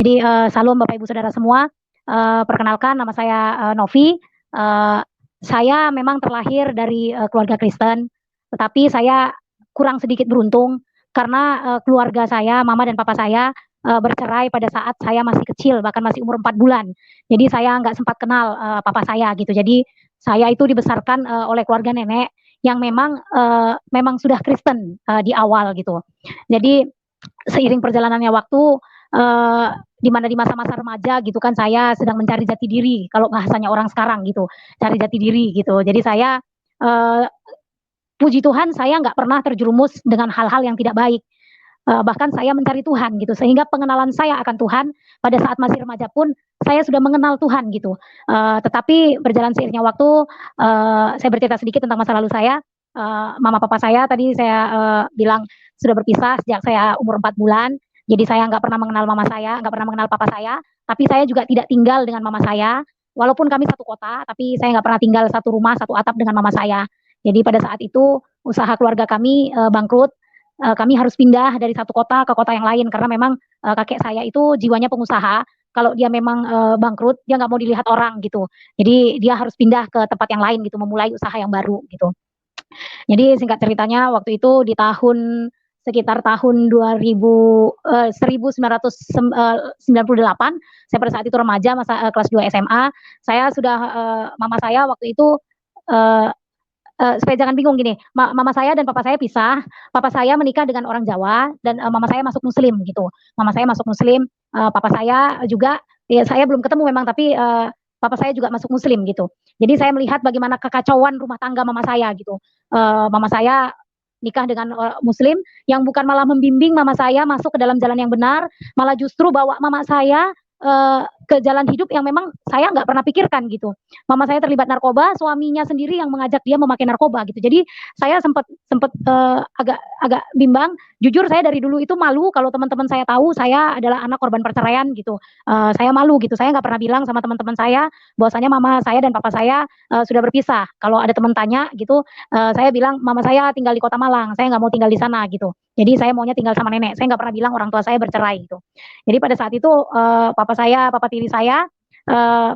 Jadi, salam Bapak Ibu Saudara semua, perkenalkan nama saya, Novi, saya memang terlahir dari, keluarga Kristen, tetapi saya kurang sedikit beruntung karena, keluarga saya, mama dan papa saya, bercerai pada saat saya masih kecil, bahkan masih umur 4 bulan. Jadi saya nggak sempat kenal, papa saya gitu. Jadi saya itu dibesarkan, oleh keluarga nenek yang memang sudah Kristen, di awal gitu. Jadi seiring perjalanannya waktu, eee, di mana di masa-masa remaja gitu kan saya sedang mencari jati diri, kalau bahasanya orang sekarang gitu, cari jati diri gitu. Jadi saya, eee, puji Tuhan saya nggak pernah terjerumus dengan hal-hal yang tidak baik, bahkan saya mencari Tuhan gitu, sehingga pengenalan saya akan Tuhan pada saat masih remaja pun saya sudah mengenal Tuhan gitu. Tetapi berjalan seiringnya waktu, saya bercerita sedikit tentang masa lalu saya, mama papa saya tadi saya, bilang sudah berpisah sejak saya umur 4 bulan, jadi saya nggak pernah mengenal mama saya, nggak pernah mengenal papa saya, tapi saya juga tidak tinggal dengan mama saya, walaupun kami satu kota, tapi saya nggak pernah tinggal satu rumah, satu atap dengan mama saya. Jadi pada saat itu usaha keluarga kami, bangkrut, kami harus pindah dari satu kota ke kota yang lain karena memang, kakek saya itu jiwanya pengusaha, kalau dia memang, bangkrut, dia nggak mau dilihat orang gitu. Jadi dia harus pindah ke tempat yang lain gitu, memulai usaha yang baru gitu. Jadi singkat ceritanya waktu itu di sekitar tahun 1998, saya pada saat itu remaja masa, kelas 2 SMA, saya sudah, mama saya waktu itu, eee supaya jangan bingung gini, mama saya dan papa saya pisah, papa saya menikah dengan orang Jawa dan, mama saya masuk muslim gitu. Mama saya masuk muslim, papa saya juga ya saya belum ketemu memang tapi, papa saya juga masuk muslim gitu. Jadi saya melihat bagaimana kekacauan rumah tangga mama saya gitu. Mama saya nikah dengan, muslim yang bukan malah membimbing mama saya masuk ke dalam jalan yang benar, malah justru bawa mama saya, ke jalan hidup yang memang saya nggak pernah pikirkan gitu. Mama saya terlibat narkoba, suaminya sendiri yang mengajak dia memakai narkoba gitu. Jadi saya sempat sempat, agak agak bimbang, jujur saya dari dulu itu malu kalau teman-teman saya tahu saya adalah anak korban perceraian gitu, saya malu gitu, saya nggak pernah bilang sama teman-teman saya bahwasanya mama saya dan papa saya, sudah berpisah. Kalau ada teman tanya gitu, saya bilang, "Mama saya tinggal di Kota Malang, saya nggak mau tinggal di sana," gitu. Jadi saya maunya tinggal sama nenek, saya nggak pernah bilang orang tua saya bercerai gitu. Jadi pada saat itu, papa tiri saya,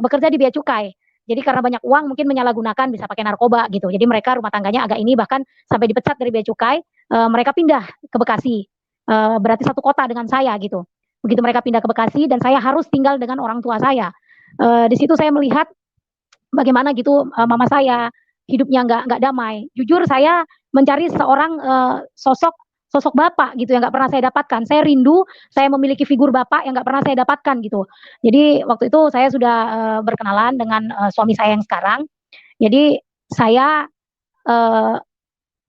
bekerja di bea cukai. Jadi karena banyak uang mungkin menyalahgunakan bisa pakai narkoba gitu. Jadi mereka rumah tangganya agak ini bahkan sampai dipecat dari bea cukai, mereka pindah ke Bekasi, berarti satu kota dengan saya gitu. Begitu mereka pindah ke Bekasi dan saya harus tinggal dengan orang tua saya. Di situ saya melihat bagaimana gitu, mama saya hidupnya nggak damai. Jujur saya mencari seorang, sosok sosok bapak gitu yang nggak pernah saya dapatkan. Saya rindu saya memiliki figur bapak yang nggak pernah saya dapatkan gitu. Jadi waktu itu saya sudah, berkenalan dengan, suami saya yang sekarang. Jadi saya, eee,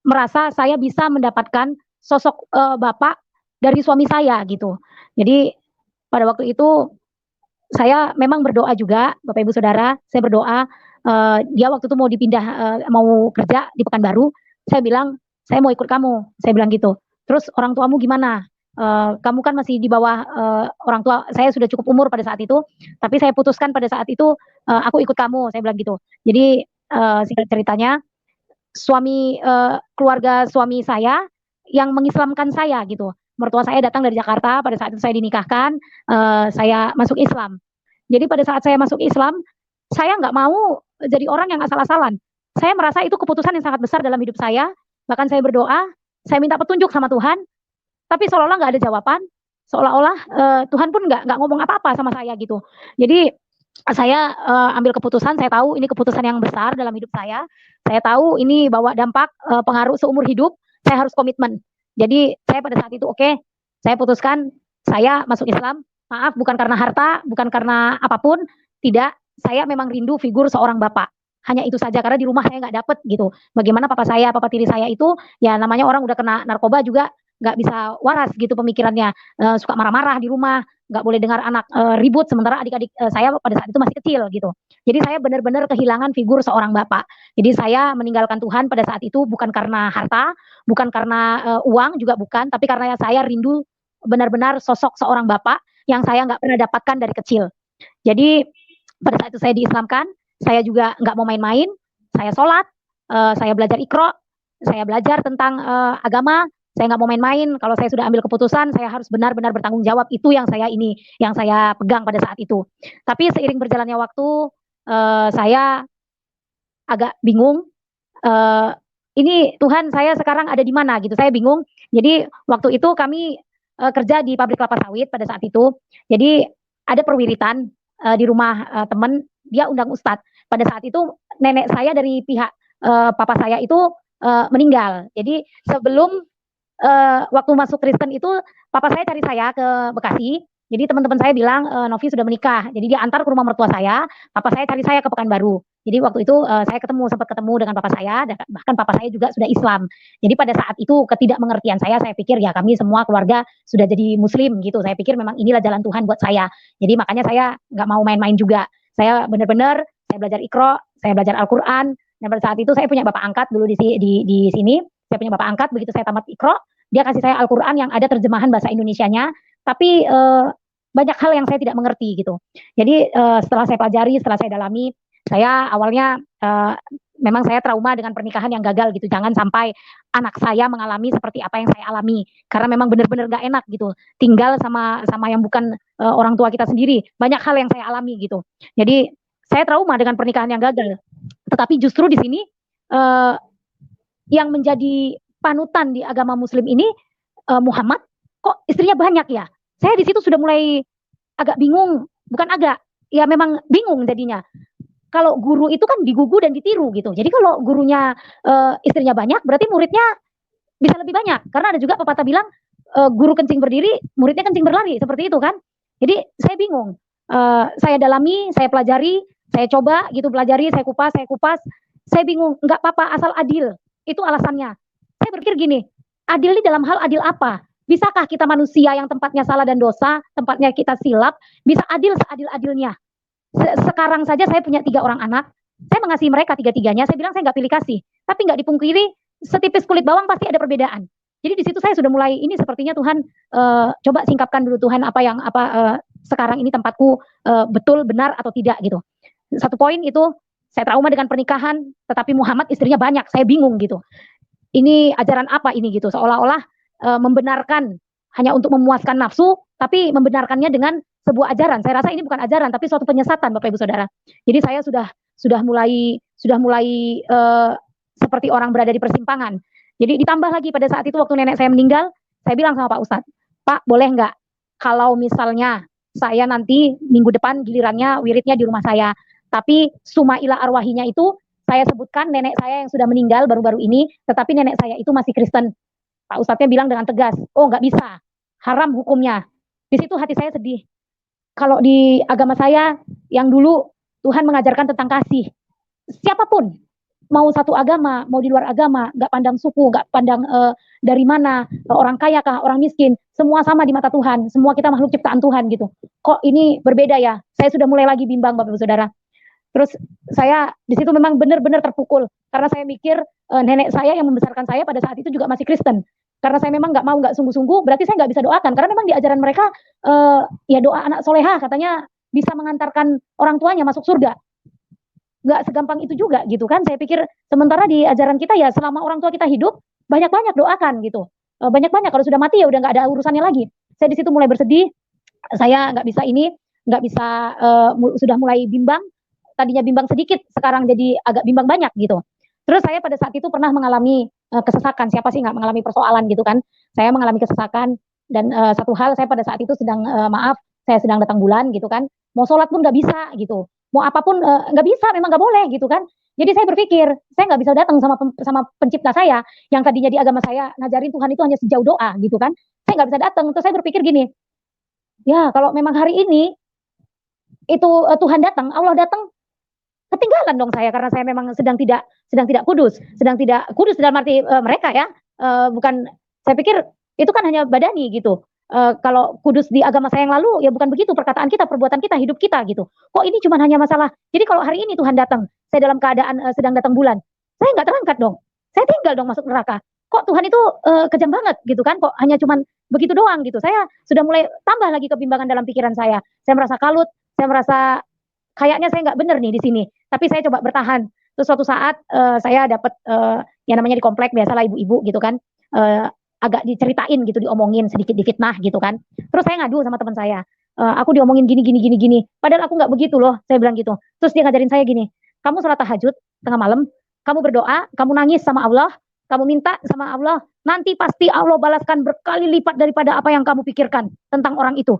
merasa saya bisa mendapatkan sosok, bapak dari suami saya gitu. Jadi pada waktu itu saya memang berdoa juga, Bapak Ibu Saudara, saya berdoa, dia waktu itu mau dipindah, mau kerja di Pekanbaru, saya bilang, "Saya mau ikut kamu," saya bilang gitu. "Terus orang tuamu gimana? Kamu kan masih di bawah, orang tua saya sudah cukup umur pada saat itu, tapi saya putuskan pada saat itu, aku ikut kamu," saya bilang gitu. Jadi, singkat ceritanya, keluarga suami saya yang mengislamkan saya gitu. Mertua saya datang dari Jakarta, pada saat itu saya dinikahkan, saya masuk Islam. Jadi pada saat saya masuk Islam, saya nggak mau jadi orang yang asal-asalan. Saya merasa itu keputusan yang sangat besar dalam hidup saya, bahkan saya berdoa, saya minta petunjuk sama Tuhan, tapi seolah-olah nggak ada jawaban, seolah-olah, Tuhan pun nggak ngomong apa-apa sama saya gitu. Jadi saya, ambil keputusan, saya tahu ini keputusan yang besar dalam hidup saya tahu ini bawa dampak, pengaruh seumur hidup, saya harus komitmen. Jadi saya pada saat itu, oke, saya putuskan saya masuk Islam, maaf bukan karena harta, bukan karena apapun, tidak, saya memang rindu figur seorang bapak. Hanya itu saja karena di rumah saya nggak dapet gitu. Bagaimana papa tiri saya itu, ya namanya orang udah kena narkoba juga nggak bisa waras gitu pemikirannya, suka marah-marah di rumah, nggak boleh dengar anak, ribut sementara adik-adik, saya pada saat itu masih kecil gitu. Jadi saya benar-benar kehilangan figur seorang bapak. Jadi saya meninggalkan Tuhan pada saat itu bukan karena harta, bukan karena, uang juga bukan, tapi karena saya rindu benar-benar sosok seorang bapak yang saya nggak pernah dapatkan dari kecil. Jadi pada saat itu saya diislamkan, saya juga nggak mau main-main, saya sholat, saya belajar Iqra, saya belajar tentang, agama, Saya nggak mau main-main. Kalau saya sudah ambil keputusan, saya harus benar-benar bertanggung jawab. Itu yang saya pegang pada saat itu. Tapi seiring berjalannya waktu, saya agak bingung. eh, ini Tuhan, saya sekarang ada di mana gitu. Saya bingung. Jadi waktu itu kami kerja di pabrik kelapa sawit pada saat itu. Jadi ada perwiritan di rumah teman, dia undang ustadz. Pada saat itu nenek saya dari pihak papa saya itu meninggal. Jadi sebelum waktu masuk Kristen itu papa saya cari saya ke Bekasi. Jadi teman-teman saya bilang Novi sudah menikah. Jadi dia antar ke rumah mertua saya. Papa saya cari saya ke Pekanbaru. Jadi waktu itu saya sempat ketemu dengan papa saya. Bahkan papa saya juga sudah Islam. Jadi pada saat itu ketidakmengertian saya pikir ya kami semua keluarga sudah jadi Muslim gitu. Saya pikir memang inilah jalan Tuhan buat saya. Jadi makanya saya nggak mau main-main juga. Saya benar-benar saya belajar Iqra, saya belajar Al-Quran. Dan pada saat itu saya punya bapak angkat dulu di sini. Saya punya bapak angkat, begitu saya tamat Iqra, dia kasih saya Al-Quran yang ada terjemahan bahasa Indonesianya, tapi banyak hal yang saya tidak mengerti gitu. Jadi setelah saya pelajari, setelah saya dalami, saya awalnya memang saya trauma dengan pernikahan yang gagal gitu. Jangan sampai anak saya mengalami seperti apa yang saya alami, karena memang benar-benar gak enak gitu. Tinggal sama yang bukan orang tua kita sendiri. Banyak hal yang saya alami gitu. Jadi saya trauma dengan pernikahan yang gagal. Tetapi justru di sini yang menjadi panutan di agama Muslim ini Muhammad, kok istrinya banyak ya? Saya di situ sudah mulai agak bingung, bukan agak, ya memang bingung jadinya. Kalau guru itu kan digugu dan ditiru gitu. Jadi kalau gurunya istrinya banyak, berarti muridnya bisa lebih banyak. Karena ada juga pepatah bilang guru kencing berdiri, muridnya kencing berlari, seperti itu kan. Jadi saya bingung. Saya dalami, saya pelajari, saya coba gitu pelajari, saya kupas. Saya bingung, nggak apa-apa asal adil. Itu alasannya. Saya berpikir gini, adil ini dalam hal adil apa? Bisakah kita manusia yang tempatnya salah dan dosa, tempatnya kita silap, bisa adil seadil-adilnya? Sekarang saja saya punya 3 orang anak, saya mengasihi mereka tiga-tiganya, saya bilang saya nggak pilih kasih. Tapi nggak dipungkiri, setipis kulit bawang pasti ada perbedaan. Jadi di situ saya sudah mulai, ini sepertinya Tuhan, coba singkapkan dulu Tuhan sekarang ini tempatku betul, benar atau tidak gitu. Satu poin itu, saya trauma dengan pernikahan, tetapi Muhammad istrinya banyak, saya bingung gitu. Ini ajaran apa ini gitu, seolah-olah membenarkan hanya untuk memuaskan nafsu, tapi membenarkannya dengan sebuah ajaran. Saya rasa ini bukan ajaran, tapi suatu penyesatan, Bapak Ibu Saudara. Jadi saya sudah mulai seperti orang berada di persimpangan. Jadi ditambah lagi pada saat itu waktu nenek saya meninggal, saya bilang sama Pak Ustadz, Pak boleh nggak kalau misalnya saya nanti minggu depan gilirannya wiridnya di rumah saya, tapi suma ila arwahinya itu saya sebutkan nenek saya yang sudah meninggal baru-baru ini, tetapi nenek saya itu masih Kristen. Pak Ustadznya bilang dengan tegas, oh nggak bisa, haram hukumnya. Di situ hati saya sedih. Kalau di agama saya yang dulu Tuhan mengajarkan tentang kasih, siapapun, mau satu agama, mau di luar agama, nggak pandang suku, nggak pandang dari mana, orang kaya kah, orang miskin, semua sama di mata Tuhan, semua kita makhluk ciptaan Tuhan gitu. Kok ini berbeda ya? Saya sudah mulai lagi bimbang, Bapak Ibu Saudara. Terus saya di situ memang benar-benar terpukul karena saya mikir nenek saya yang membesarkan saya pada saat itu juga masih Kristen. Karena saya memang nggak sungguh-sungguh, berarti saya nggak bisa doakan karena memang di ajaran mereka ya doa anak soleha katanya bisa mengantarkan orang tuanya masuk surga. Nggak segampang itu juga gitu kan. Saya pikir sementara di ajaran kita ya selama orang tua kita hidup banyak-banyak doakan gitu. Banyak-banyak kalau sudah mati ya udah nggak ada urusannya lagi. Saya di situ mulai bersedih. Saya nggak bisa sudah mulai bimbang. Tadinya bimbang sedikit, sekarang jadi agak bimbang banyak gitu. Terus saya pada saat itu pernah mengalami kesesakan. Siapa sih nggak mengalami persoalan gitu kan? Saya mengalami kesesakan dan satu hal saya pada saat itu sedang saya sedang datang bulan gitu kan. Mau sholat pun nggak bisa gitu. Mau apapun nggak bisa, memang nggak boleh gitu kan. Jadi saya berpikir saya nggak bisa datang sama pencipta saya yang tadinya di agama saya ngajarin Tuhan itu hanya sejauh doa gitu kan. Saya nggak bisa datang. Terus saya berpikir gini, ya kalau memang hari ini itu Tuhan datang, Allah datang, ketinggalan dong saya karena saya memang sedang tidak kudus dalam arti mereka ya bukan, saya pikir itu kan hanya badani gitu. Kalau kudus di agama saya yang lalu ya bukan begitu, perkataan kita, perbuatan kita, hidup kita gitu. Kok ini cuma hanya masalah, jadi kalau hari ini Tuhan datang, saya dalam keadaan sedang datang bulan, saya nggak terangkat dong, saya tinggal dong masuk neraka. Kok Tuhan itu kejam banget gitu kan, kok hanya cuman begitu doang gitu. Saya sudah mulai tambah lagi kebimbangan dalam pikiran saya merasa kalut, saya merasa kayaknya saya nggak bener nih di sini, tapi saya coba bertahan. Terus suatu saat saya dapat yang namanya di komplek biasalah ibu-ibu gitu kan, agak diceritain gitu, diomongin sedikit difitnah gitu kan. Terus saya ngadu sama teman saya, aku diomongin gini gini gini gini. Padahal aku nggak begitu loh, saya bilang gitu. Terus dia ngajarin saya gini, kamu sholat tahajud tengah malam, kamu berdoa, kamu nangis sama Allah, kamu minta sama Allah, nanti pasti Allah balaskan berkali lipat daripada apa yang kamu pikirkan tentang orang itu.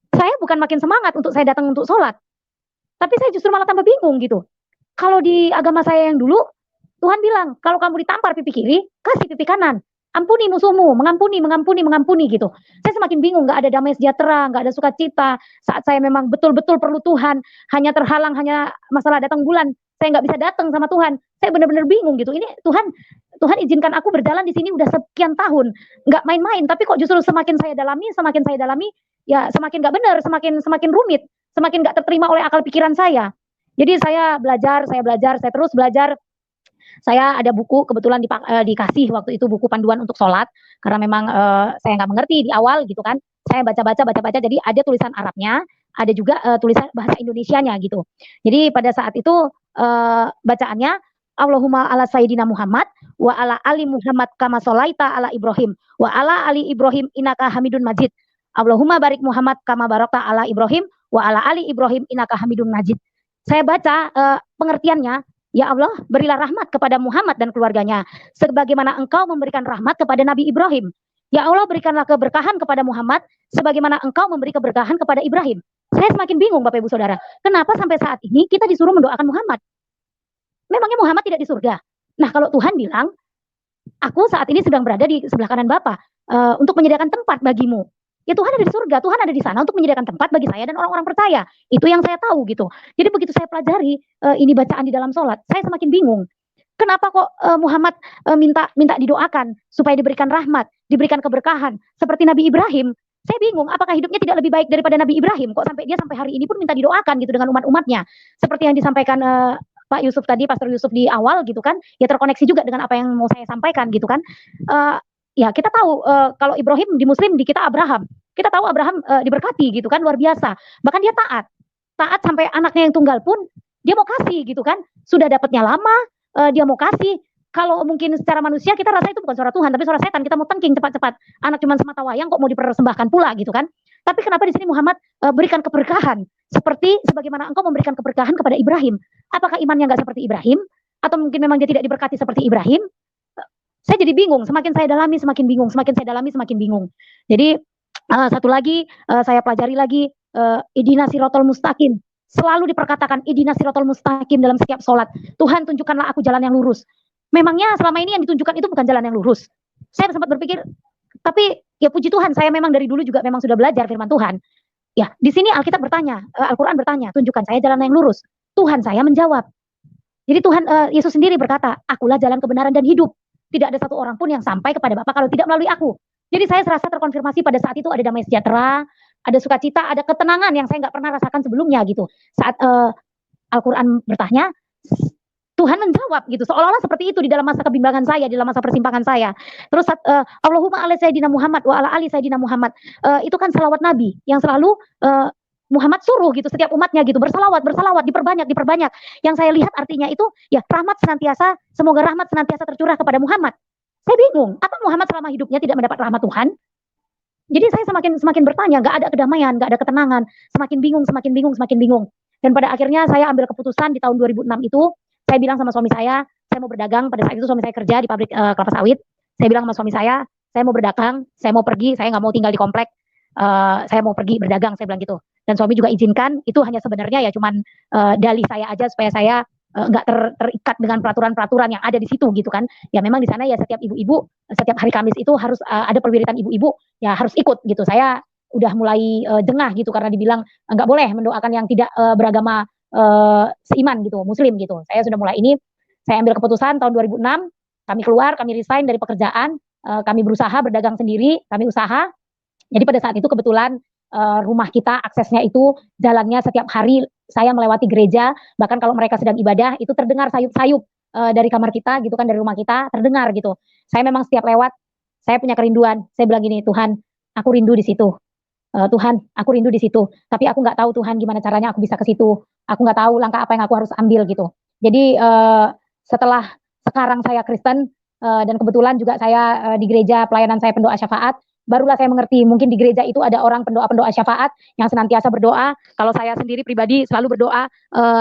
Saya bukan makin semangat untuk saya datang untuk sholat, tapi saya justru malah tambah bingung gitu. Kalau di agama saya yang dulu, Tuhan bilang, kalau kamu ditampar pipi kiri, kasih pipi kanan. Ampuni musuhmu, mengampuni, mengampuni, mengampuni gitu. Saya semakin bingung, nggak ada damai sejahtera, nggak ada sukacita. Saat saya memang betul-betul perlu Tuhan, hanya terhalang, hanya masalah datang bulan, saya nggak bisa datang sama Tuhan. Saya benar-benar bingung gitu. Ini Tuhan, Tuhan izinkan aku berjalan di sini udah sekian tahun, nggak main-main. Tapi kok justru semakin saya dalami, ya semakin nggak benar, semakin rumit, semakin nggak terterima oleh akal pikiran saya. Jadi saya belajar, saya terus belajar. Saya ada buku kebetulan dikasih waktu itu buku panduan untuk sholat karena memang saya nggak mengerti di awal gitu kan. Saya baca-baca, jadi ada tulisan Arabnya, ada juga tulisan bahasa Indonesianya gitu. Jadi pada saat itu bacaannya Allahumma ala Sayyidina Muhammad wa ala ali Muhammad kama sholaita ala Ibrahim wa ala ali Ibrahim innaka Hamidun Majid. Allahumma barik Muhammad kama barakta ala Ibrahim wa ala ali Ibrahim innaka Hamidun Majid. Saya baca pengertiannya. Ya Allah, berilah rahmat kepada Muhammad dan keluarganya, sebagaimana Engkau memberikan rahmat kepada Nabi Ibrahim. Ya Allah, berikanlah keberkahan kepada Muhammad, sebagaimana Engkau memberi keberkahan kepada Ibrahim. Saya semakin bingung, Bapak Ibu Saudara. Kenapa sampai saat ini kita disuruh mendoakan Muhammad? Memangnya Muhammad tidak di surga? Nah, kalau Tuhan bilang, aku saat ini sedang berada di sebelah kanan Bapa untuk menyediakan tempat bagimu. Ya Tuhan ada di surga, Tuhan ada di sana untuk menyediakan tempat bagi saya dan orang-orang percaya. Itu yang saya tahu gitu. Jadi begitu saya pelajari ini bacaan di dalam sholat, saya semakin bingung. Kenapa kok Muhammad minta didoakan supaya diberikan rahmat, diberikan keberkahan seperti Nabi Ibrahim? Saya bingung, apakah hidupnya tidak lebih baik daripada Nabi Ibrahim? Kok sampai dia sampai hari ini pun minta didoakan gitu dengan umat-umatnya? Seperti yang disampaikan Pak Yusuf tadi, Pastor Yusuf di awal gitu kan, ya terkoneksi juga dengan apa yang mau saya sampaikan gitu kan. Ya kita tahu kalau Ibrahim di Muslim di kita Abraham. Kita tahu Abraham diberkati gitu kan, luar biasa. Bahkan dia taat sampai anaknya yang tunggal pun dia mau kasih gitu kan. Sudah dapatnya lama, dia mau kasih. Kalau mungkin secara manusia kita rasa itu bukan suara Tuhan, tapi suara setan. Kita mau tengking cepat-cepat. Anak cuma semata wayang kok mau dipersembahkan pula gitu kan. Tapi kenapa di sini Muhammad berikan keberkahan seperti sebagaimana engkau memberikan keberkahan kepada Ibrahim? Apakah imannya nggak seperti Ibrahim? Atau mungkin memang dia tidak diberkati seperti Ibrahim? Saya jadi bingung. Semakin saya dalami semakin bingung. Semakin saya dalami semakin bingung. Jadi satu lagi saya pelajari lagi Ihdina Sirotol Mustaqim. Selalu diperkatakan Ihdina Sirotol Mustaqim dalam setiap sholat. Tuhan tunjukkanlah aku jalan yang lurus. Memangnya selama ini yang ditunjukkan itu bukan jalan yang lurus. Saya sempat berpikir, tapi ya puji Tuhan, saya memang dari dulu juga memang sudah belajar firman Tuhan. Ya, di sini Alkitab bertanya, Al-Quran bertanya, tunjukkan saya jalan yang lurus. Tuhan saya menjawab. Jadi Tuhan Yesus sendiri berkata, akulah jalan kebenaran dan hidup. Tidak ada satu orang pun yang sampai kepada Bapa kalau tidak melalui aku. Jadi saya serasa terkonfirmasi pada saat itu ada damai sejahtera, ada sukacita, ada ketenangan yang saya nggak pernah rasakan sebelumnya gitu. Saat Al-Quran bertanya, Tuhan menjawab gitu, seolah-olah seperti itu di dalam masa kebimbangan saya, di dalam masa persimpangan saya. Terus Allahumma ala Sayyidina Muhammad wa ala ali Sayyidina Muhammad, itu kan salawat Nabi yang selalu Muhammad suruh gitu setiap umatnya gitu bersalawat, diperbanyak. Yang saya lihat artinya itu ya rahmat senantiasa, semoga rahmat senantiasa tercurah kepada Muhammad. Saya bingung, apa Muhammad selama hidupnya tidak mendapat rahmat Tuhan? Jadi saya semakin bertanya, nggak ada kedamaian, nggak ada ketenangan, semakin bingung. Dan pada akhirnya saya ambil keputusan di tahun 2006 itu. Saya bilang sama suami saya mau berdagang. Pada saat itu suami saya kerja di pabrik kelapa sawit. Saya bilang sama suami saya mau berdagang, saya mau pergi, saya nggak mau tinggal di komplek, saya mau pergi berdagang, saya bilang gitu. Dan suami juga izinkan. Itu hanya sebenarnya ya cuman dalih saya aja supaya saya nggak terikat dengan peraturan-peraturan yang ada di situ gitu kan. Ya memang di sana ya setiap ibu-ibu, setiap hari Kamis itu harus ada perwiritan ibu-ibu, ya harus ikut gitu. Saya udah mulai jengah gitu karena dibilang nggak boleh mendoakan yang tidak beragama seiman gitu, muslim gitu. Saya sudah mulai ini, saya ambil keputusan tahun 2006, kami keluar, kami resign dari pekerjaan, kami berusaha berdagang sendiri, kami usaha. Jadi pada saat itu kebetulan rumah kita aksesnya itu jalannya setiap hari saya melewati gereja, bahkan kalau mereka sedang ibadah itu terdengar sayup-sayup dari kamar kita gitu kan, dari rumah kita terdengar gitu. Saya memang setiap lewat, saya punya kerinduan, saya bilang gini, Tuhan, aku rindu di situ. Tuhan, aku rindu di situ. Tapi aku nggak tahu Tuhan gimana caranya aku bisa ke situ. Aku nggak tahu langkah apa yang aku harus ambil gitu. Jadi setelah sekarang saya Kristen, dan kebetulan juga saya di gereja pelayanan saya pendoa syafaat. Barulah saya mengerti, mungkin di gereja itu ada orang pendoa-pendoa syafaat yang senantiasa berdoa. Kalau saya sendiri pribadi selalu berdoa,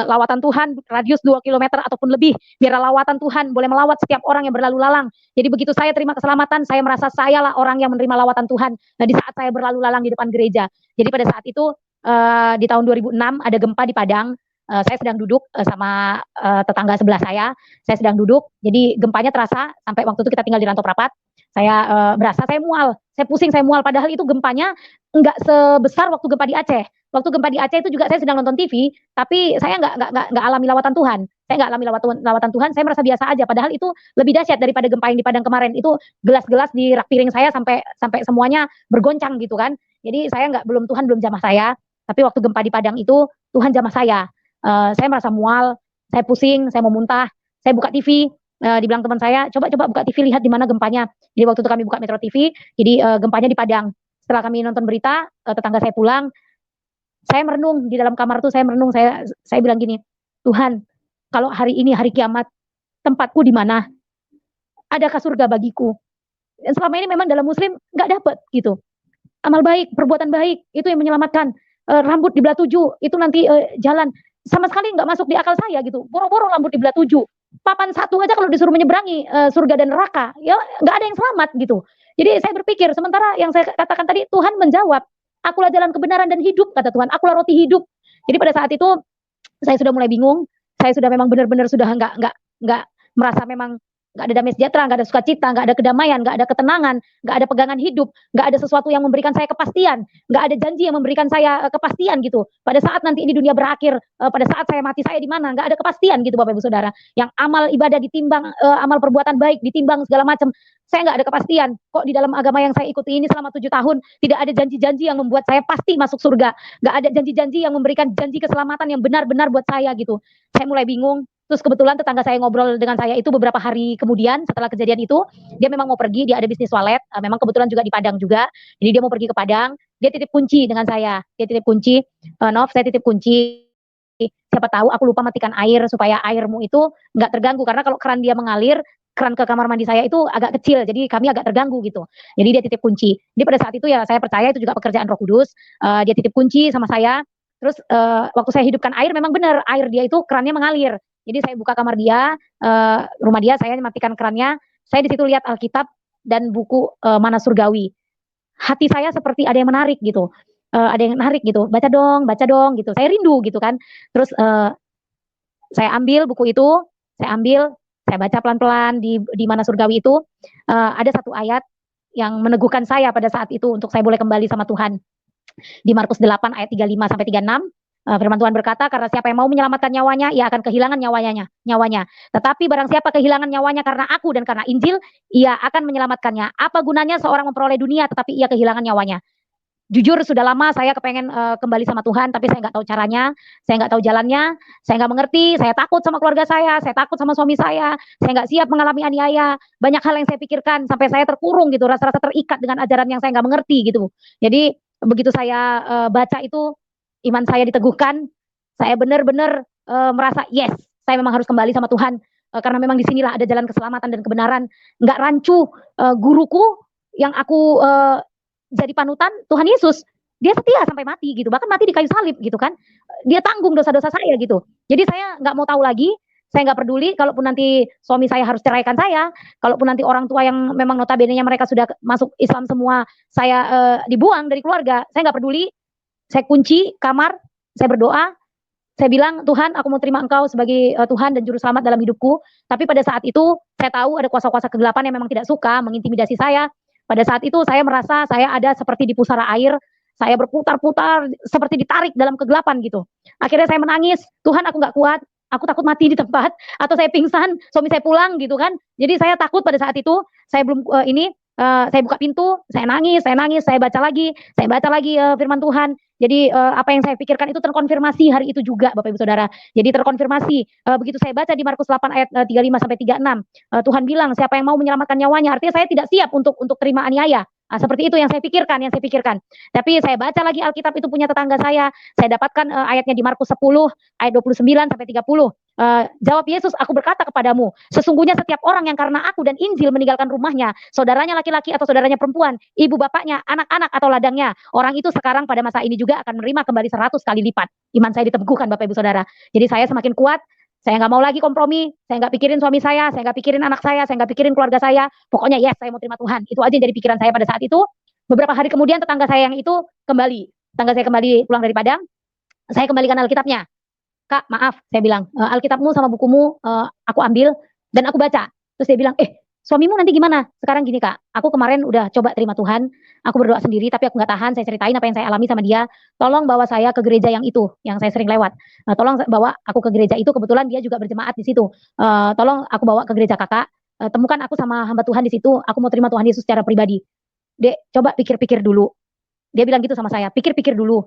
lawatan Tuhan radius 2 kilometer ataupun lebih, biar lawatan Tuhan boleh melawat setiap orang yang berlalu lalang. Jadi begitu saya terima keselamatan, saya merasa sayalah orang yang menerima lawatan Tuhan. Nah, di saat saya berlalu lalang di depan gereja. Jadi pada saat itu di tahun 2006 ada gempa di Padang. Saya sedang duduk sama tetangga sebelah saya sedang duduk. Jadi gempanya terasa sampai waktu itu kita tinggal di Rantau Prapat. Saya berasa saya mual, saya pusing, saya mual. Padahal itu gempanya enggak sebesar waktu gempa di Aceh. Waktu gempa di Aceh itu juga saya sedang nonton TV, tapi saya enggak alami lawatan Tuhan. Saya enggak alami lawatan Tuhan. Saya merasa biasa aja. Padahal itu lebih dahsyat daripada gempa yang di Padang kemarin. Itu gelas-gelas di rak piring saya sampai semuanya bergoncang gitu kan. Jadi saya Tuhan belum jamah saya. Tapi waktu gempa di Padang itu Tuhan jamah saya. Saya merasa mual, saya pusing, saya mau muntah. Saya buka TV, dibilang teman saya, coba buka TV, lihat di mana gempanya. Jadi waktu itu kami buka Metro TV, jadi gempanya di Padang. Setelah kami nonton berita, tetangga saya pulang, saya merenung di dalam kamar tuh, saya merenung, saya bilang gini, Tuhan, kalau hari ini hari kiamat, tempatku di mana? Adakah surga bagiku? Dan selama ini memang dalam Muslim nggak dapet gitu. Amal baik, perbuatan baik, itu yang menyelamatkan. Rambut di belah 7, itu nanti jalan. Sama sekali nggak masuk di akal saya gitu. Boro-boro rambut di belah 7. Papan 1 aja kalau disuruh menyeberangi surga dan neraka, ya nggak ada yang selamat gitu. Jadi saya berpikir, sementara yang saya katakan tadi, Tuhan menjawab, akulah jalan kebenaran dan hidup, kata Tuhan, akulah roti hidup. Jadi pada saat itu saya sudah mulai bingung, saya sudah memang benar-benar sudah nggak merasa memang nggak ada damai sejahtera, nggak ada sukacita, nggak ada kedamaian, nggak ada ketenangan, nggak ada pegangan hidup, nggak ada sesuatu yang memberikan saya kepastian, nggak ada janji yang memberikan saya kepastian gitu. Pada saat nanti ini dunia berakhir, pada saat saya mati saya di mana, nggak ada kepastian gitu Bapak Ibu Saudara. Yang amal ibadah ditimbang, amal perbuatan baik ditimbang segala macam, saya nggak ada kepastian. Kok di dalam agama yang saya ikuti ini selama 7 tahun tidak ada janji-janji yang membuat saya pasti masuk surga, nggak ada janji-janji yang memberikan janji keselamatan yang benar-benar buat saya gitu. Saya mulai bingung. Terus kebetulan tetangga saya ngobrol dengan saya itu beberapa hari kemudian setelah kejadian itu, dia memang mau pergi, dia ada bisnis walet, memang kebetulan juga di Padang juga. Jadi dia mau pergi ke Padang, dia titip kunci dengan saya. Dia titip kunci, Nov, saya titip kunci. Siapa tahu aku lupa matikan air supaya airmu itu nggak terganggu karena kalau keran dia mengalir, keran ke kamar mandi saya itu agak kecil, jadi kami agak terganggu gitu. Jadi dia titip kunci. Jadi pada saat itu ya saya percaya itu juga pekerjaan Roh Kudus. Dia titip kunci sama saya. Terus waktu saya hidupkan air, memang benar air dia itu kerannya mengalir. Jadi saya buka kamar dia, rumah dia, saya matikan kerannya. Saya di situ lihat Alkitab dan buku Mana Surgawi. Hati saya seperti ada yang menarik gitu. Ada yang menarik gitu. Baca dong gitu. Saya rindu gitu kan. Terus saya ambil buku itu, saya baca pelan-pelan di Mana Surgawi itu. Ada satu ayat yang meneguhkan saya pada saat itu untuk saya boleh kembali sama Tuhan. Di Markus 8 ayat 35 sampai 36. Firman Tuhan berkata, karena siapa yang mau menyelamatkan nyawanya, ia akan kehilangan nyawanya. Tetapi barang siapa kehilangan nyawanya karena aku dan karena Injil, ia akan menyelamatkannya. Apa gunanya seorang memperoleh dunia, tetapi ia kehilangan nyawanya? Jujur sudah lama saya kepengen kembali sama Tuhan, tapi saya nggak tahu caranya, saya nggak tahu jalannya, saya nggak mengerti, saya takut sama keluarga saya takut sama suami saya nggak siap mengalami aniaya. Banyak hal yang saya pikirkan, sampai saya terkurung gitu, rasa-rasa terikat dengan ajaran yang saya nggak mengerti gitu. Jadi begitu saya baca itu, iman saya diteguhkan, saya benar-benar merasa yes, saya memang harus kembali sama Tuhan, karena memang disinilah ada jalan keselamatan dan kebenaran. Nggak rancu, guruku yang aku jadi panutan, Tuhan Yesus, dia setia sampai mati gitu, bahkan mati di kayu salib gitu kan, dia tanggung dosa-dosa saya gitu. Jadi saya nggak mau tahu lagi, saya nggak peduli kalaupun nanti suami saya harus ceraikan saya, kalaupun nanti orang tua yang memang notabene-nya mereka sudah masuk Islam semua, saya dibuang dari keluarga, saya nggak peduli. Saya kunci kamar, saya berdoa, saya bilang, Tuhan, aku mau terima Engkau sebagai Tuhan dan Juru Selamat dalam hidupku. Tapi pada saat itu, saya tahu ada kuasa-kuasa kegelapan yang memang tidak suka mengintimidasi saya. Pada saat itu, saya merasa saya ada seperti di pusara air, saya berputar-putar, seperti ditarik dalam kegelapan gitu. Akhirnya saya menangis, Tuhan, aku nggak kuat, aku takut mati di tempat, atau saya pingsan, suami saya pulang gitu kan. Jadi saya takut pada saat itu, saya belum saya buka pintu, saya nangis, saya baca lagi firman Tuhan. Jadi apa yang saya pikirkan itu terkonfirmasi hari itu juga Bapak Ibu Saudara. Jadi terkonfirmasi begitu saya baca di Markus 8 ayat 35 sampai 36. Tuhan bilang siapa yang mau menyelamatkan nyawanya, artinya saya tidak siap untuk terima aniaya. Seperti itu yang saya pikirkan. Tapi saya baca lagi Alkitab itu punya tetangga saya dapatkan ayatnya di Markus 10 ayat 29 sampai 30. Jawab Yesus, aku berkata kepadamu, sesungguhnya setiap orang yang karena aku dan Injil meninggalkan rumahnya, saudaranya laki-laki atau saudaranya perempuan, ibu bapaknya, anak-anak atau ladangnya, orang itu sekarang pada masa ini juga akan menerima kembali 100 kali lipat. Iman saya diteguhkan Bapak Ibu Saudara. Jadi saya semakin kuat, saya nggak mau lagi kompromi, saya nggak pikirin suami saya nggak pikirin anak saya nggak pikirin keluarga saya. Pokoknya yes, saya mau terima Tuhan. Itu aja yang jadi pikiran saya pada saat itu. Beberapa hari kemudian tetangga saya yang itu kembali. Tetangga saya kembali pulang dari Padang. Saya kembalikan Alkitabnya. Kak, maaf, saya bilang, Alkitabmu sama bukumu aku ambil dan aku baca. Terus dia bilang, suamimu nanti gimana? Sekarang gini Kak, aku kemarin udah coba terima Tuhan, aku berdoa sendiri, tapi aku nggak tahan, saya ceritain apa yang saya alami sama dia. Tolong bawa saya ke gereja yang itu, yang saya sering lewat. Tolong bawa aku ke gereja itu, kebetulan dia juga berjemaat di situ. Tolong aku bawa ke gereja kakak, temukan aku sama hamba Tuhan di situ, aku mau terima Tuhan Yesus secara pribadi. Dek, coba pikir-pikir dulu. Dia bilang gitu sama saya, pikir-pikir dulu.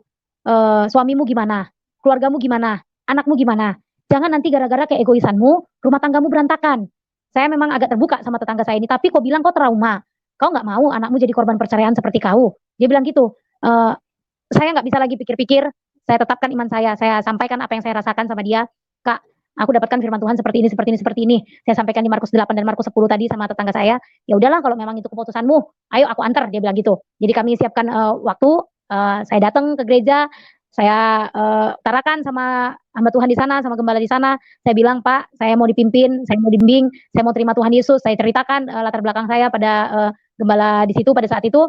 Suamimu gimana? Keluargamu gimana? Anakmu gimana? Jangan nanti gara-gara keegoisanmu, rumah tanggamu berantakan. Saya memang agak terbuka sama tetangga saya ini, tapi kok bilang kok trauma? Kau nggak mau anakmu jadi korban perceraian seperti kau? Dia bilang gitu. Saya nggak bisa lagi pikir-pikir, saya tetapkan iman saya sampaikan apa yang saya rasakan sama dia. Kak, aku dapatkan firman Tuhan seperti ini, seperti ini, seperti ini. Saya sampaikan di Markus 8 dan Markus 10 tadi sama tetangga saya. Ya udahlah kalau memang itu keputusanmu, ayo aku antar, dia bilang gitu. Jadi kami siapkan waktu, saya datang ke gereja, saya utarakan sama hamba Tuhan di sana, sama gembala di sana. Saya bilang, Pak, saya mau dipimpin, saya mau dibimbing, saya mau terima Tuhan Yesus. Saya ceritakan latar belakang saya pada gembala di situ pada saat itu.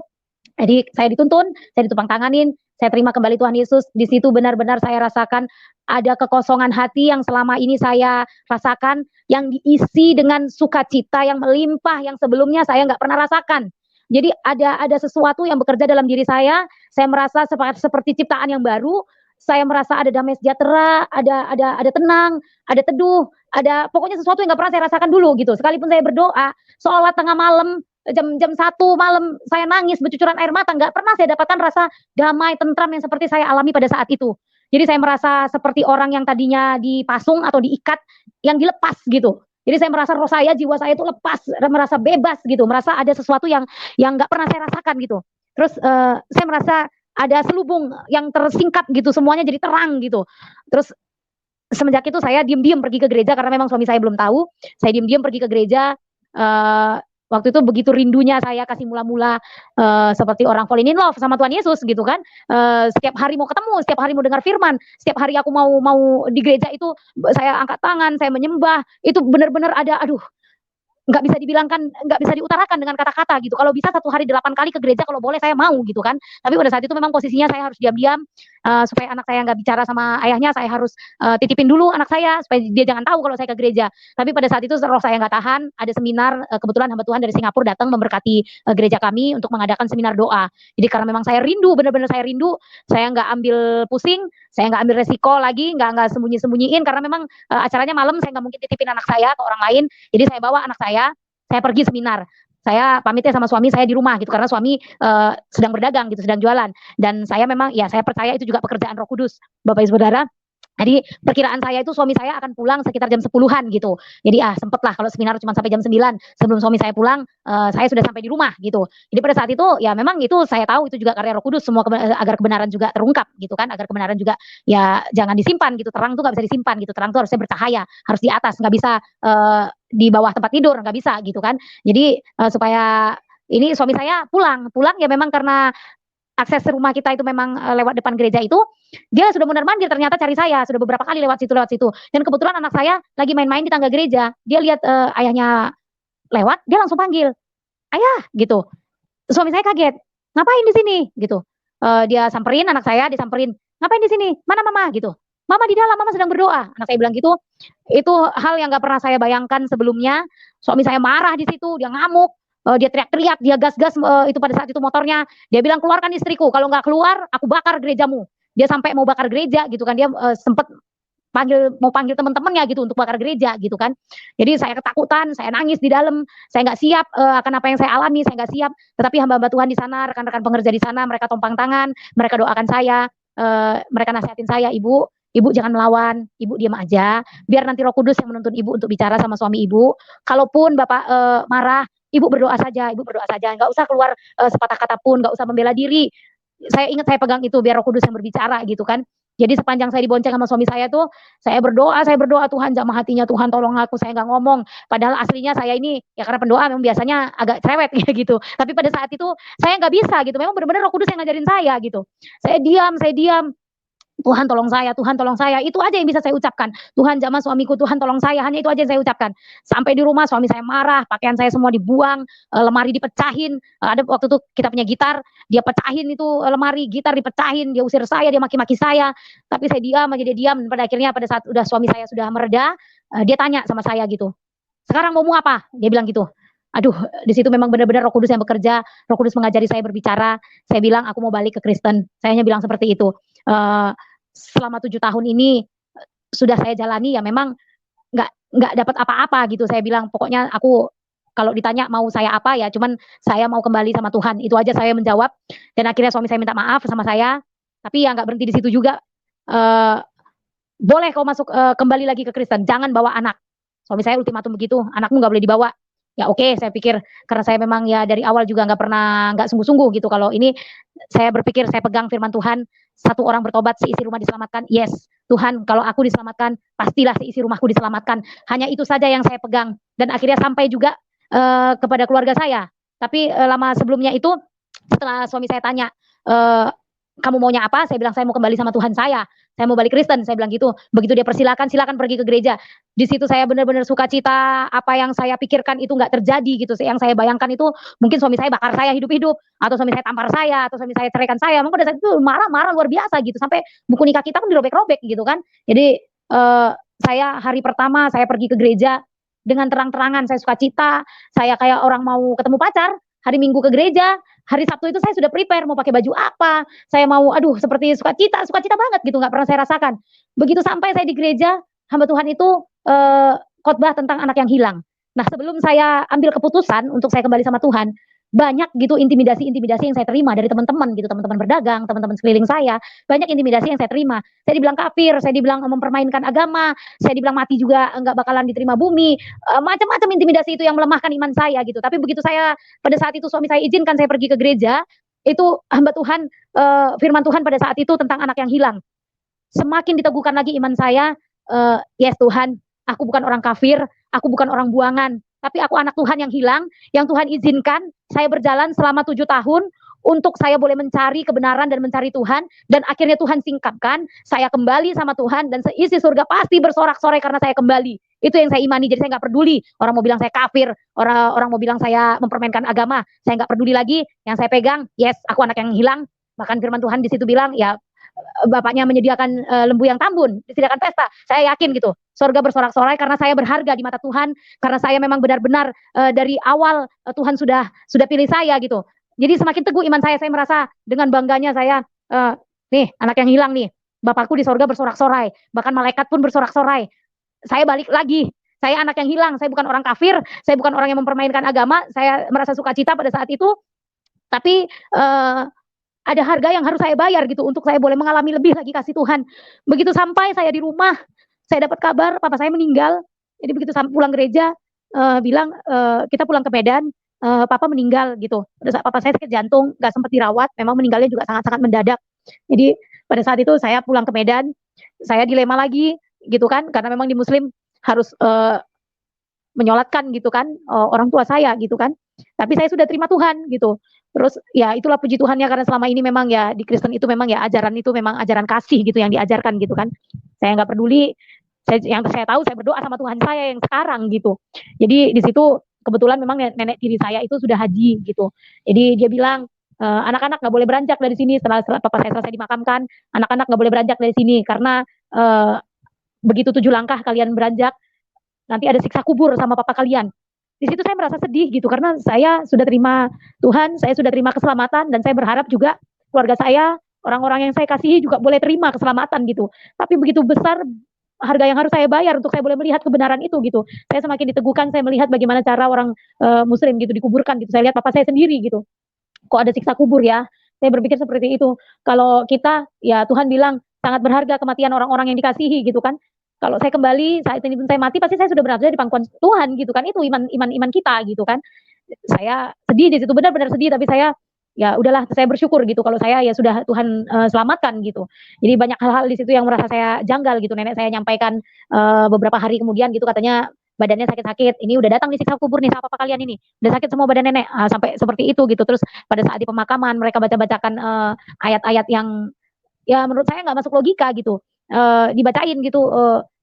Jadi saya dituntun, saya ditumpang tanganin, saya terima kembali Tuhan Yesus. Di situ benar-benar saya rasakan ada kekosongan hati yang selama ini saya rasakan, yang diisi dengan sukacita yang melimpah, yang sebelumnya saya nggak pernah rasakan. Jadi ada sesuatu yang bekerja dalam diri saya merasa seperti ciptaan yang baru, saya merasa ada damai sejahtera, ada tenang, ada teduh, ada pokoknya sesuatu yang nggak pernah saya rasakan dulu gitu. Sekalipun saya berdoa, seolah tengah malam, jam 1 malam saya nangis bercucuran air mata, nggak pernah saya dapatkan rasa damai tentram yang seperti saya alami pada saat itu. Jadi saya merasa seperti orang yang tadinya dipasung atau diikat, yang dilepas gitu. Jadi saya merasa roh saya, jiwa saya itu lepas, merasa bebas gitu, merasa ada sesuatu yang nggak pernah saya rasakan gitu. Terus saya merasa ada selubung yang tersingkap gitu, semuanya jadi terang gitu. Terus semenjak itu saya diam-diam pergi ke gereja karena memang suami saya belum tahu. Saya diam-diam pergi ke gereja. Uh, Waktu itu begitu rindunya saya kasih mula-mula seperti orang fall in love sama Tuhan Yesus gitu kan. Setiap hari mau ketemu, setiap hari mau dengar firman, setiap hari aku mau di gereja itu saya angkat tangan, saya menyembah. Itu benar-benar ada, aduh, nggak bisa dibilangkan, nggak bisa diutarakan dengan kata-kata gitu. Kalau bisa 1 hari 8 kali ke gereja kalau boleh saya mau gitu kan. Tapi pada saat itu memang posisinya saya harus diam-diam supaya anak saya nggak bicara sama ayahnya. Saya harus titipin dulu anak saya supaya dia jangan tahu kalau saya ke gereja. Tapi pada saat itu roh saya nggak tahan. Ada seminar, kebetulan hamba Tuhan dari Singapura datang memberkati gereja kami untuk mengadakan seminar doa. Jadi karena memang saya rindu, benar-benar saya rindu, saya nggak ambil pusing, saya nggak ambil resiko lagi, nggak sembunyi-sembunyiin karena memang acaranya malam, saya nggak mungkin titipin anak saya ke orang lain. Jadi saya bawa anak saya pergi seminar. Saya pamitnya sama suami saya di rumah gitu karena suami sedang berdagang gitu, sedang jualan. Dan saya memang ya saya percaya itu juga pekerjaan Roh Kudus, Bapak Ibu Saudara. Jadi perkiraan saya itu suami saya akan pulang sekitar jam 10-an gitu. Jadi sempet lah kalau seminar cuma sampai jam 9. Sebelum suami saya pulang, saya sudah sampai di rumah gitu. Jadi pada saat itu ya memang itu saya tahu itu juga karya Roh Kudus, semua agar kebenaran juga terungkap gitu kan, agar kebenaran juga ya jangan disimpan gitu. Terang tuh nggak bisa disimpan gitu. Terang tuh harusnya bercahaya, harus di atas, nggak bisa di bawah tempat tidur, nggak bisa gitu kan. Jadi supaya ini suami saya pulang ya memang karena akses rumah kita itu memang lewat depan gereja itu, dia sudah mondar-mandir ternyata cari saya, sudah beberapa kali lewat situ. Dan kebetulan anak saya lagi main-main di tangga gereja, dia lihat ayahnya lewat, dia langsung panggil, ayah gitu. Suami saya kaget, ngapain di sini gitu. Dia samperin anak saya, disamperin, ngapain di sini, mana mama gitu. Mama di dalam, mama sedang berdoa. Anak saya bilang gitu. Itu hal yang gak pernah saya bayangkan sebelumnya. Suami saya marah di situ, dia ngamuk, dia teriak-teriak, dia gas-gas itu pada saat itu motornya. Dia bilang, keluarkan istriku, kalau nggak keluar aku bakar gerejamu. Dia sampai mau bakar gereja gitu kan. Dia sempat mau panggil teman-temannya gitu untuk bakar gereja gitu kan. Jadi saya ketakutan, saya nangis di dalam, saya nggak siap akan apa yang saya alami, saya nggak siap. Tetapi hamba-hamba Tuhan di sana, rekan-rekan pengerja di sana, mereka tumpang tangan, mereka doakan saya, mereka nasihatin saya, Ibu jangan melawan, Ibu diam aja, biar nanti Roh Kudus yang menuntun Ibu untuk bicara sama suami Ibu. Kalaupun Bapak marah, Ibu berdoa saja, nggak usah keluar sepatah kata pun, nggak usah membela diri. Saya ingat saya pegang itu biar Roh Kudus yang berbicara gitu kan. Jadi sepanjang saya dibonceng sama suami saya tuh, saya berdoa, "Tuhan jamah hatinya Tuhan, tolong aku." Saya nggak ngomong. Padahal aslinya saya ini, ya karena pendoa memang biasanya agak cerewet kayak gitu. Tapi pada saat itu saya nggak bisa gitu. Memang benar-benar Roh Kudus yang ngajarin saya gitu. Saya diam, Tuhan tolong saya, Tuhan tolong saya. Itu aja yang bisa saya ucapkan. Tuhan jamah suamiku, Tuhan tolong saya. Hanya itu aja yang saya ucapkan. Sampai di rumah suami saya marah, pakaian saya semua dibuang, lemari dipecahin. Ada waktu itu kita punya gitar, dia pecahin itu lemari, gitar dipecahin, dia usir saya, dia maki-maki saya. Tapi saya diam aja, dia diam. Pada akhirnya pada saat udah suami saya sudah mereda, dia tanya sama saya gitu. Sekarang mau apa? Dia bilang gitu. Aduh, di situ memang benar-benar Roh Kudus yang bekerja. Roh Kudus mengajari saya berbicara. Saya bilang aku mau balik ke Kristen. Saya hanya bilang seperti itu. Uh, Selama 7 tahun ini sudah saya jalani ya memang nggak dapat apa-apa gitu. Saya bilang pokoknya aku kalau ditanya mau saya apa ya, cuman saya mau kembali sama Tuhan. Itu aja saya menjawab. Dan akhirnya suami saya minta maaf sama saya. Tapi ya nggak berhenti di situ juga. Uh, Boleh kau masuk kembali lagi ke Kristen, jangan bawa anak. Suami saya ultimatum begitu, anakmu nggak boleh dibawa. Ya oke, saya pikir karena saya memang ya dari awal juga nggak sungguh-sungguh gitu. Kalau ini saya berpikir saya pegang firman Tuhan, satu orang bertobat seisi rumah diselamatkan. Yes, Tuhan kalau aku diselamatkan, pastilah seisi rumahku diselamatkan. Hanya itu saja yang saya pegang dan akhirnya sampai juga kepada keluarga saya. Tapi lama sebelumnya itu setelah suami saya tanya, kamu maunya apa? Saya bilang saya mau kembali sama Tuhan saya. Saya mau balik Kristen, saya bilang gitu. Begitu dia persilakan, silakan pergi ke gereja. Di situ saya benar-benar sukacita, apa yang saya pikirkan itu nggak terjadi gitu. Yang saya bayangkan itu mungkin suami saya bakar saya hidup-hidup, atau suami saya tampar saya, atau suami saya ceraikan saya. Memang pada saat itu marah-marah luar biasa gitu. Sampai buku nikah kita pun dirobek-robek gitu kan. Jadi saya hari pertama saya pergi ke gereja dengan terang-terangan, saya sukacita, saya kayak orang mau ketemu pacar. Hari Minggu ke gereja, hari Sabtu itu saya sudah prepare mau pakai baju apa, saya mau aduh seperti sukacita banget gitu, nggak pernah saya rasakan. Begitu sampai saya di gereja, hamba Tuhan itu khotbah tentang anak yang hilang. Nah sebelum saya ambil keputusan untuk saya kembali sama Tuhan, banyak gitu intimidasi yang saya terima dari teman-teman gitu, teman-teman berdagang, teman-teman sekeliling saya, banyak intimidasi yang saya terima. Saya dibilang kafir, saya dibilang mempermainkan agama, saya dibilang mati juga nggak bakalan diterima bumi, macam-macam intimidasi itu yang melemahkan iman saya gitu. Tapi begitu saya pada saat itu suami saya izinkan saya pergi ke gereja, itu hamba Tuhan firman Tuhan pada saat itu tentang anak yang hilang. Semakin diteguhkan lagi iman saya, yes Tuhan, aku bukan orang kafir, aku bukan orang buangan, tapi aku anak Tuhan yang hilang, yang Tuhan izinkan saya berjalan selama 7 tahun untuk saya boleh mencari kebenaran dan mencari Tuhan, dan akhirnya Tuhan singkapkan, saya kembali sama Tuhan, dan seisi surga pasti bersorak-sorai karena saya kembali. Itu yang saya imani, jadi saya nggak peduli orang mau bilang saya kafir, orang mau bilang saya mempermainkan agama, saya nggak peduli lagi. Yang saya pegang, yes, aku anak yang hilang. Bahkan firman Tuhan di situ bilang, ya bapaknya menyediakan lembu yang tambun, disediakan pesta. Saya yakin gitu, surga bersorak-sorai karena saya berharga di mata Tuhan, karena saya memang benar-benar dari awal Tuhan sudah pilih saya gitu. Jadi semakin teguh iman saya merasa dengan bangganya saya, nih anak yang hilang nih, bapakku di surga bersorak-sorai, bahkan malaikat pun bersorak-sorai. Saya balik lagi, saya anak yang hilang, saya bukan orang kafir, saya bukan orang yang mempermainkan agama, saya merasa sukacita pada saat itu, tapi ada harga yang harus saya bayar gitu untuk saya boleh mengalami lebih lagi kasih Tuhan. Begitu sampai saya di rumah, saya dapat kabar papa saya meninggal. Jadi begitu pulang gereja, bilang kita pulang ke Medan, papa meninggal gitu. Pada saat papa saya sakit jantung, nggak sempat dirawat, memang meninggalnya juga sangat-sangat mendadak. Jadi pada saat itu saya pulang ke Medan, saya dilema lagi gitu kan, karena memang di Muslim harus menyolatkan gitu kan orang tua saya gitu kan. Tapi saya sudah terima Tuhan gitu. Terus ya itulah puji Tuhannya karena selama ini memang ya di Kristen itu memang ya ajaran itu memang ajaran kasih gitu yang diajarkan gitu kan. Saya nggak peduli. Yang saya tahu saya berdoa sama Tuhan saya yang sekarang gitu. Jadi di situ kebetulan memang nenek tiri saya itu sudah haji gitu. Jadi dia bilang anak-anak nggak boleh beranjak dari sini setelah papa saya selesai dimakamkan. Anak-anak nggak boleh beranjak dari sini karena begitu 7 langkah kalian beranjak nanti ada siksa kubur sama papa kalian. Di situ saya merasa sedih gitu karena saya sudah terima Tuhan, saya sudah terima keselamatan dan saya berharap juga keluarga saya, orang-orang yang saya kasihi juga boleh terima keselamatan gitu. Tapi begitu besar harga yang harus saya bayar untuk saya boleh melihat kebenaran itu gitu. Saya semakin diteguhkan, saya melihat bagaimana cara orang muslim gitu dikuburkan gitu. Saya lihat papa saya sendiri gitu. Kok ada siksa kubur ya? Saya berpikir seperti itu. Kalau kita ya Tuhan bilang sangat berharga kematian orang-orang yang dikasihi gitu kan. Kalau saya kembali saat ini pun saya mati pasti saya sudah berada di pangkuan Tuhan gitu kan. Itu iman kita gitu kan. Saya sedih di situ, benar-benar sedih, tapi saya ya udahlah saya bersyukur gitu kalau saya ya sudah Tuhan, selamatkan gitu. Jadi banyak hal-hal di situ yang merasa saya janggal gitu. Nenek saya nyampaikan, beberapa hari kemudian gitu katanya badannya sakit-sakit, "Ini udah datang nih siksa kubur nih sama papa kalian ini, udah sakit semua badan nenek," sampai seperti itu gitu. Terus pada saat di pemakaman mereka baca-bacakan, ayat-ayat yang ya menurut saya nggak masuk logika gitu, dibacain gitu,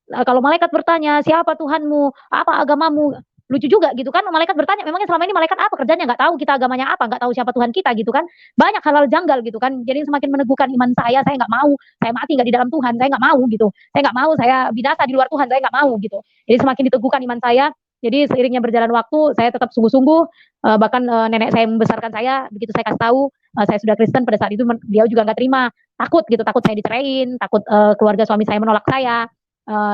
kalau malaikat bertanya, "Siapa Tuhanmu? Apa agamamu?" Lucu juga gitu kan, malaikat bertanya, memangnya selama ini malaikat apa kerjanya? Nggak tahu kita agamanya apa, nggak tahu siapa Tuhan kita gitu kan. Banyak hal-hal janggal gitu kan, jadi semakin meneguhkan iman saya nggak mau, saya mati nggak di dalam Tuhan, saya nggak mau gitu. Saya nggak mau saya binasa di luar Tuhan, saya nggak mau gitu. Jadi semakin diteguhkan iman saya, jadi seiringnya berjalan waktu, saya tetap sungguh-sungguh, bahkan, nenek saya membesarkan saya, begitu saya kasih tahu, saya sudah Kristen pada saat itu beliau juga nggak terima, takut gitu, takut saya diceraiin, takut keluarga suami saya menolak saya,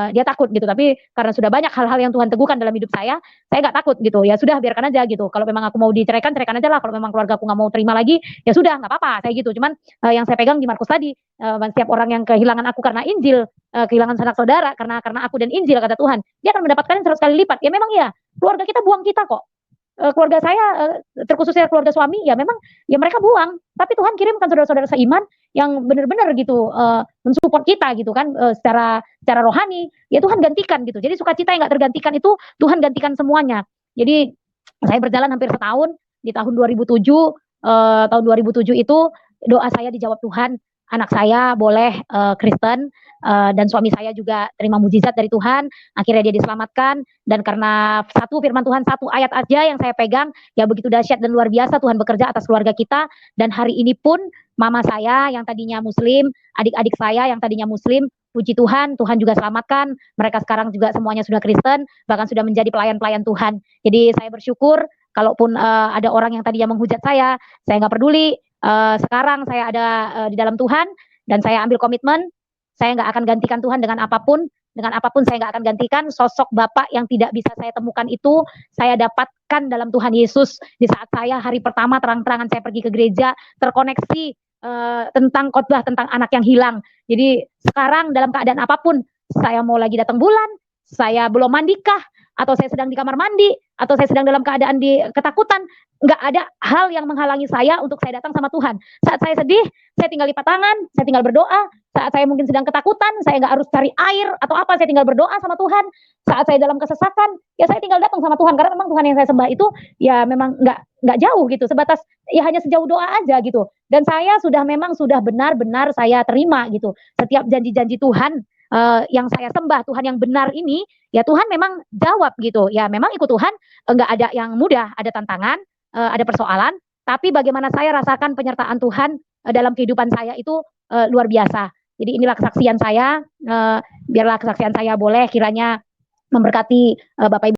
dia takut gitu. Tapi karena sudah banyak hal-hal yang Tuhan teguhkan dalam hidup saya nggak takut gitu. Ya sudah biarkan aja gitu. Kalau memang aku mau diceraikan, ceraikan aja lah. Kalau memang keluarga aku nggak mau terima lagi, ya sudah nggak apa-apa. Saya gitu. Cuman yang saya pegang di Markus tadi, setiap orang yang kehilangan aku karena Injil, kehilangan sanak saudara karena aku dan Injil kata Tuhan, dia akan mendapatkan 100 kali lipat. Ya memang iya, keluarga kita buang kita kok. Keluarga saya, terkhususnya keluarga suami, ya memang ya mereka buang, tapi Tuhan kirimkan saudara-saudara seiman yang benar-benar gitu, mensupport kita gitu kan, secara rohani, ya Tuhan gantikan gitu. Jadi sukacita yang nggak tergantikan itu Tuhan gantikan semuanya. Jadi saya berjalan hampir setahun, di tahun 2007, tahun 2007 itu doa saya dijawab Tuhan, anak saya boleh Kristen, dan suami saya juga terima mujizat dari Tuhan, akhirnya dia diselamatkan, dan karena satu firman Tuhan, satu ayat aja yang saya pegang, ya begitu dahsyat dan luar biasa Tuhan bekerja atas keluarga kita, dan hari ini pun mama saya yang tadinya muslim, adik-adik saya yang tadinya muslim, puji Tuhan, Tuhan juga selamatkan, mereka sekarang juga semuanya sudah Kristen, bahkan sudah menjadi pelayan-pelayan Tuhan. Jadi saya bersyukur, kalaupun ada orang yang tadinya menghujat saya nggak peduli, sekarang saya ada di dalam Tuhan, dan saya ambil komitmen, saya nggak akan gantikan Tuhan dengan apapun saya nggak akan gantikan. Sosok Bapak yang tidak bisa saya temukan itu saya dapatkan dalam Tuhan Yesus di saat saya hari pertama terang-terangan saya pergi ke gereja, terkoneksi tentang khotbah tentang anak yang hilang. Jadi sekarang dalam keadaan apapun, saya mau lagi datang bulan, saya belum mandikah, atau saya sedang di kamar mandi, atau saya sedang dalam keadaan di ketakutan, nggak ada hal yang menghalangi saya untuk saya datang sama Tuhan. Saat saya sedih, saya tinggal lipat tangan, saya tinggal berdoa. Saat saya mungkin sedang ketakutan, saya nggak harus cari air atau apa, saya tinggal berdoa sama Tuhan. Saat saya dalam kesesakan, ya saya tinggal datang sama Tuhan, karena memang Tuhan yang saya sembah itu ya memang nggak jauh gitu, sebatas ya hanya sejauh doa aja gitu. Dan saya sudah benar-benar saya terima gitu setiap janji-janji Tuhan yang saya sembah, Tuhan yang benar ini, ya Tuhan memang jawab gitu. Ya memang ikut Tuhan nggak ada yang mudah, ada tantangan, ada persoalan, tapi bagaimana saya rasakan penyertaan Tuhan dalam kehidupan saya itu luar biasa. Jadi inilah kesaksian saya, biarlah kesaksian saya boleh kiranya memberkati Bapak Ibu